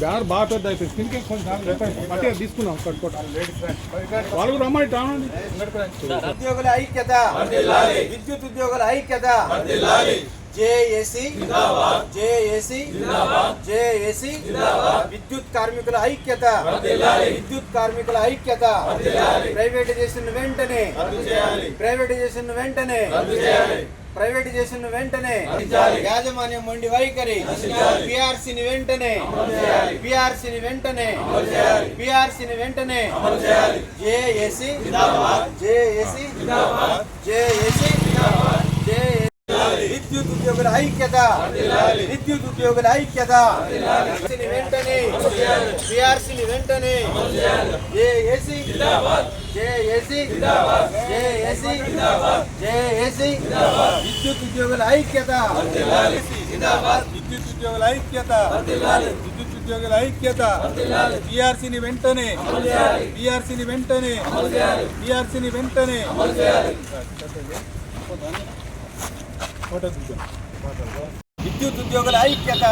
Banner బాగా పెద్ద అయిపోయింది స్క్రీన్కే కొంచెం మట్టిగా తీసుకున్నాం కట్టుకోట వాళ్ళు రమ్మని రానండి. ఉద్యోగుల ఐక్యత, విద్యుత్ ఉద్యోగుల ఐక్యత, జేఏసీ జేఏసీ జేఏసీ, విద్యుత్ కార్మికుల ఐక్యత, విద్యుత్ కార్మికుల ఐక్యత. ప్రైవేటైజేషన్ వెంటనే, ప్రైవేటైజేషన్ వెంటనే, ప్రైవేటైజేషన్ వెంటనే, యాజమాన్యం మొండి వైఖరి, పిఆర్సీని వెంటనే, పిఆర్సీని వెంటనే, పిఆర్సీని వెంటనే. JAC JAC JAC JAC. విద్యుత్ ఉద్యోగుల ఐక్యత, విద్యుత్ ఉద్యోగుల ఐక్యత. వెంటనే పిఆర్సీని వెంటనే, జేఏసీ జేఏసీ జేఏసీ జేఏసీ. విద్యుత్ ఉద్యోగుల ఐక్యత, విద్యుత్ ఉద్యోగుల ఐక్యత, విద్యుత్ ఉద్యోగుల ఐక్యత. పిఆర్సీని వెంటనే, పిఆర్సీని వెంటనే, పిఆర్సీని వెంటనే. విద్యుత్ ఉద్యోగుల ఐక్యత,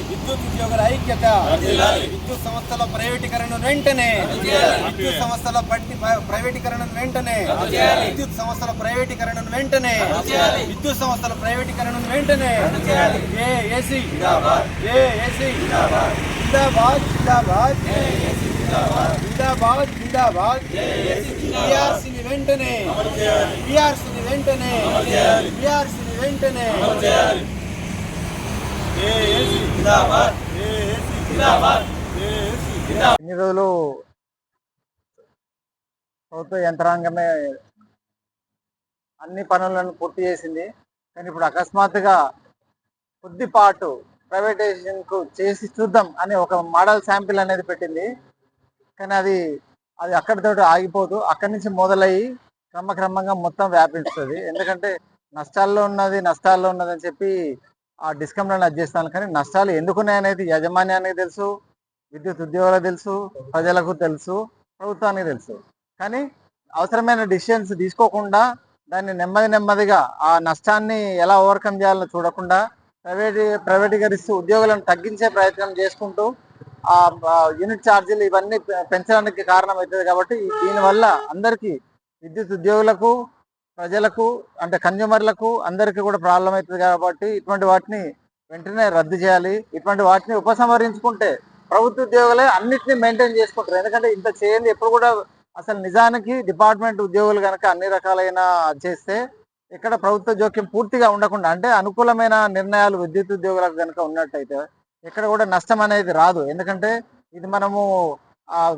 విద్యుత్ ఉద్యోగుల ఐక్యత. విద్యుత్ సంస్థల ప్రైవేటీకరణ వెంటనే, విద్యుత్ సంస్థల ప్రైవేటీకరణ వెంటనే, విద్యుత్ సంస్థల ప్రైవేటీకరణ వెంటనే, విద్యుత్ సంస్థల ప్రైవేటీకరణ వెంటనే. జేఏసీ జేఏసీ జిందాబాద్, జిందాబాద్ జిందాబాద్, జిందాబాద్. పిఆర్సీని వెంటనే, పిఆర్సీని వెంటనే, పిఆర్సీని వెంటనే. ఇన్ని రోజులు ప్రభుత్వ యంత్రాంగమే అన్ని పనులను పూర్తి చేసింది. కానీ ఇప్పుడు అకస్మాత్తుగా కొద్దిపాటు ప్రైవేటైజేషన్కు చేసి చూద్దాం అని ఒక మోడల్ శాంపిల్ అనేది పెట్టింది. కానీ అది అక్కడితో ఆగిపోదు, అక్కడి నుంచి మొదలయ్యి క్రమక్రమంగా మొత్తం వ్యాపిస్తుంది. ఎందుకంటే నష్టాల్లో ఉన్నది అని చెప్పి ఆ డిస్కమ్లను అది చేస్తాను. కానీ నష్టాలు ఎందుకున్నాయనేది యాజమాన్యానికి తెలుసు, విద్యుత్ ఉద్యోగులకు తెలుసు, ప్రజలకు తెలుసు, ప్రభుత్వానికి తెలుసు. కానీ అవసరమైన డిసిషన్స్ తీసుకోకుండా దాన్ని నెమ్మదిగా ఆ నష్టాన్ని ఎలా ఓవర్కమ్ చేయాలో చూడకుండా ప్రైవేటీకరిస్తూ ఉద్యోగులను తగ్గించే ప్రయత్నం చేసుకుంటూ ఆ యూనిట్ ఛార్జీలు ఇవన్నీ పెంచడానికి కారణమవుతుంది. కాబట్టి దీనివల్ల అందరికీ విద్యుత్ ఉద్యోగులకు, ప్రజలకు అంటే కన్జ్యూమర్లకు అందరికీ కూడా ప్రాబ్లం అవుతుంది. కాబట్టి ఇటువంటి వాటిని వెంటనే రద్దు చేయాలి. ఇటువంటి వాటిని ఉపసంహరించుకుంటే ప్రభుత్వ ఉద్యోగులే అన్నిటినీ మెయింటైన్ చేసుకుంటారు. ఎందుకంటే ఇంత చేయండి ఎప్పుడు కూడా అసలు నిజానికి డిపార్ట్మెంట్ ఉద్యోగులు కనుక అన్ని రకాలైన చేస్తే ఇక్కడ ప్రభుత్వ జోక్యం పూర్తిగా ఉండకుండా అంటే అనుకూలమైన నిర్ణయాలు విద్యుత్ ఉద్యోగులకు కనుక ఉన్నట్టయితే ఎక్కడ కూడా నష్టం అనేది రాదు. ఎందుకంటే ఇది మనము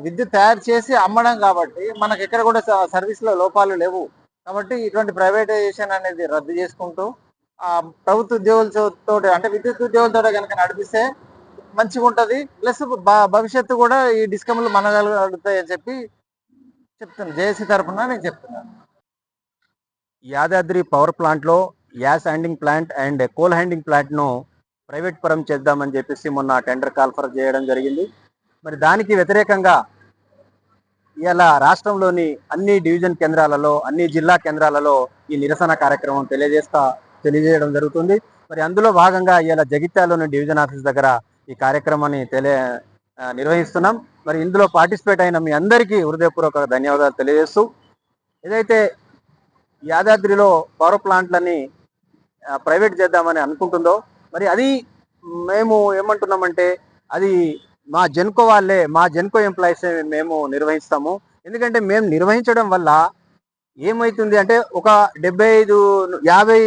విద్యుత్ తయారు చేసి అమ్మడం కాబట్టి మనకు ఎక్కడ కూడా సర్వీస్లో లోపాలు లేవు. కాబట్టి ఇటువంటి ప్రైవేటైజేషన్ అనేది రద్దు చేసుకుంటూ ప్రభుత్వ ఉద్యోగులతో అంటే విద్యుత్ ఉద్యోగులతో కనుక నడిపిస్తే మంచిగా ఉంటుంది. ప్లస్ భవిష్యత్తు కూడా ఈ డిస్కమ్లు మనగలుగుతాయి అని చెప్పి చెప్తున్నాను. జేఏసీ తరఫున నేను చెప్తున్నాను. యాదాద్రి పవర్ ప్లాంట్లో gas handing plant and coal handing ప్లాంట్ను ప్రైవేట్ పరం చేద్దామని చెప్పేసి మొన్న టెండర్ కాల్ఫర్ చేయడం జరిగింది. మరి దానికి వ్యతిరేకంగా ఇలా రాష్ట్రంలోని అన్ని డివిజన్ కేంద్రాలలో, అన్ని జిల్లా కేంద్రాలలో ఈ నిరసన కార్యక్రమం తెలియజేయడం జరుగుతుంది. మరి అందులో భాగంగా ఇలా జగిత్యాలలోని డివిజన్ ఆఫీస్ దగ్గర ఈ కార్యక్రమాన్ని నిర్వహిస్తున్నాం. మరి ఇందులో పార్టిసిపేట్ అయిన మీ అందరికీ హృదయపూర్వక ధన్యవాదాలు తెలియజేస్తూ, ఏదైతే యాదాద్రిలో పవర్ ప్లాంట్లని ప్రైవేట్ చేద్దామని అనుకుంటుందో మరి అది మేము ఏమంటున్నామంటే అది మా జెన్కో ఎంప్లాయీస్ మేము నిర్వహిస్తాము. ఎందుకంటే మేము నిర్వహించడం వల్ల ఏమవుతుంది అంటే ఒక 50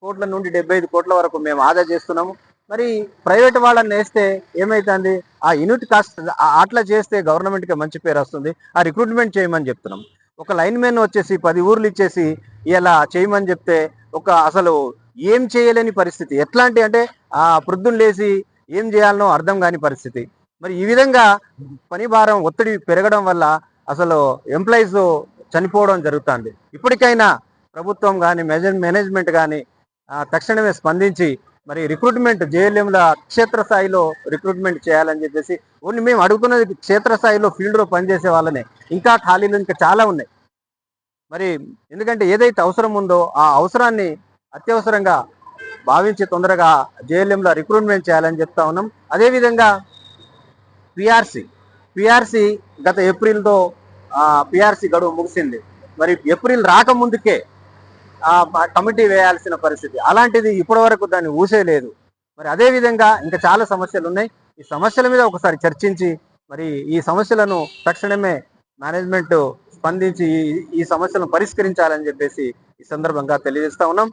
కోట్ల నుండి 75 కోట్ల వరకు మేము ఆదా చేస్తున్నాము. మరి ప్రైవేట్ వాళ్ళని వేస్తే ఏమవుతుంది, ఆ యూనిట్ కాస్ట్ అట్లా చేస్తే గవర్నమెంట్కి మంచి పేరు వస్తుంది. ఆ రిక్రూట్మెంట్ చేయమని చెప్తున్నాం. ఒక లైన్ మెన్ వచ్చేసి 10 ఊర్లు ఇచ్చేసి ఇలా చేయమని చెప్తే అసలు ఏం చేయలేని పరిస్థితి. ఎట్లాంటి అంటే ప్రొద్దున లేచి ఏం చేయాలనో అర్థం కాని పరిస్థితి. మరి ఈ విధంగా పని భారం ఒత్తిడి పెరగడం వల్ల అసలు ఎంప్లాయీస్ చనిపోవడం జరుగుతుంది. ఇప్పటికైనా ప్రభుత్వం కానీ మేనేజ్మెంట్ కానీ తక్షణమే స్పందించి మరి రిక్రూట్మెంట్ జేఎల్ఎంల క్షేత్రస్థాయిలో రిక్రూట్మెంట్ చేయాలని చెప్పేసి ఓన్లీ మేము అడుగుతున్నది క్షేత్రస్థాయిలో ఫీల్డ్లో పనిచేసే వాళ్ళనే. ఇంకా ఖాళీలు ఇంకా చాలా ఉన్నాయి. మరి ఎందుకంటే ఏదైతే అవసరం ఉందో ఆ అవసరాన్ని అత్యవసరంగా భావించి తొందరగా జేఎల్ఎంలో రిక్రూట్మెంట్ చేయాలని చెప్తా ఉన్నాం. అదేవిధంగా పిఆర్సి గత ఏప్రిల్తో పిఆర్సి గడువు ముగిసింది. మరి ఏప్రిల్ రాకముందుకే కమిటీ వేయాల్సిన పరిస్థితి. అలాంటిది ఇప్పటి వరకు దాన్ని ఊసేలేదు. మరి అదే విధంగా ఇంకా చాలా సమస్యలు ఉన్నాయి. ఈ సమస్యల మీద ఒకసారి చర్చించి మరి ఈ సమస్యలను తక్షణమే మేనేజ్మెంట్ స్పందించి ఈ సమస్యలను పరిష్కరించాలని చెప్పేసి ఈ సందర్భంగా తెలియజేస్తా ఉన్నాం.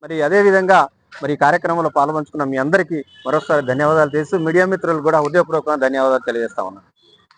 మరి అదే విధంగా మరి ఈ కార్యక్రమంలో పాల్పంచుకున్న మీ అందరికీ మరోసారి ధన్యవాదాలు తెలుసు. మీడియా మిత్రులు కూడా హృదయపూర్వకంగా ధన్యవాదాలు తెలియజేస్తా ఉన్నాం.